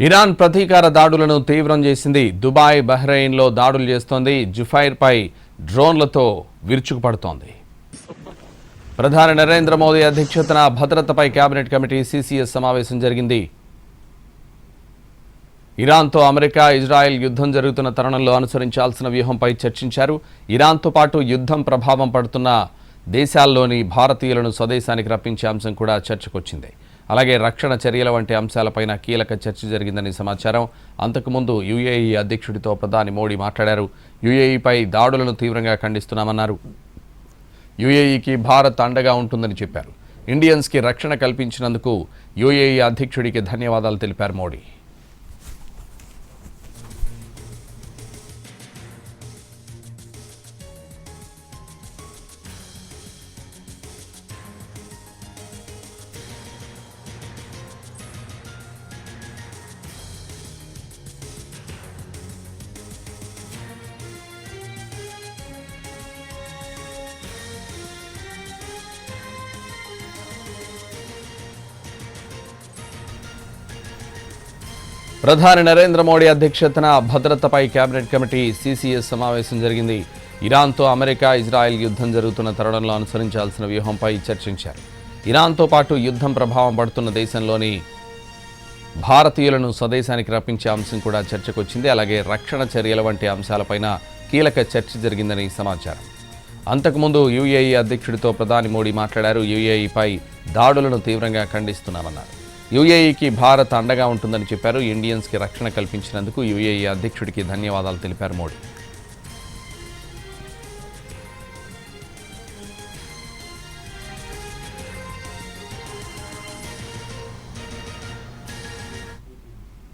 Iran ప్రతీకార దాడులను తీవ్రం చేసింది. దుబాయ్, బహ్రెయిన్లో దాడులు చేస్తోంది. జుఫైర్పై డ్రోన్లతో విరుచుకుపడుతోంది. ప్రధాని నరేంద్ర మోదీ అధ్యక్షతన భద్రతపై కేబినెట్ కమిటీ సిసిఎస్ సమావేశం జరిగింది. ఇరాన్తో అమెరికా, ఇజ్రాయెల్ యుద్ధం జరుగుతున్న తరుణంలో అనుసరించాల్సిన వ్యూహంపై చర్చించారు. ఇరాన్తో పాటు యుద్ధం ప్రభావం పడుతున్న దేశాల్లోని భారతీయులను స్వదేశానికి రప్పించే అంశం కూడా చర్చకొచ్చింది. అలాగే రక్షణ చర్యల వంటి అంశాలపైన కీలక చర్చ జరిగిందని సమాచారం. అంతకుముందు యుఏఈ అధ్యక్షుడితో ప్రధాని మోడీ మాట్లాడారు. యుఏఈపై దాడులను తీవ్రంగా ఖండిస్తున్నామన్నారు. యుఏఈకి భారత్ అండగా ఉంటుందని చెప్పారు. ఇండియన్స్కి రక్షణ కల్పించినందుకు యుఏఈ అధ్యక్షుడికి ధన్యవాదాలు తెలిపారు మోడీ. ప్రధాని నరేంద్ర మోడీ అధ్యక్షతన భద్రతపై కేబినెట్ కమిటీ సిసిఎస్ సమావేశం జరిగింది. ఇరాన్తో అమెరికా, ఇజ్రాయెల్ యుద్ధం జరుగుతున్న తరుణంలో అనుసరించాల్సిన వ్యూహంపై చర్చించారు. ఇరాన్తో పాటు యుద్ధం ప్రభావం పడుతున్న దేశంలోని భారతీయులను స్వదేశానికి రప్పించే అంశం కూడా చర్చకొచ్చింది. అలాగే రక్షణ చర్యల వంటి అంశాలపైన కీలక చర్చ జరిగిందని సమాచారం. అంతకుముందు యుఏఈ అధ్యక్షుడితో ప్రధాని మోడీ మాట్లాడారు. యుఏఈపై దాడులను తీవ్రంగా ఖండిస్తున్నామన్నారు. యుఏఈకి భారత్ అండగా ఉంటుందని చెప్పారు. ఇండియన్స్కి రక్షణ కల్పించినందుకు యుఏఈ అధ్యక్షుడికి ధన్యవాదాలు తెలిపారు మోడీ.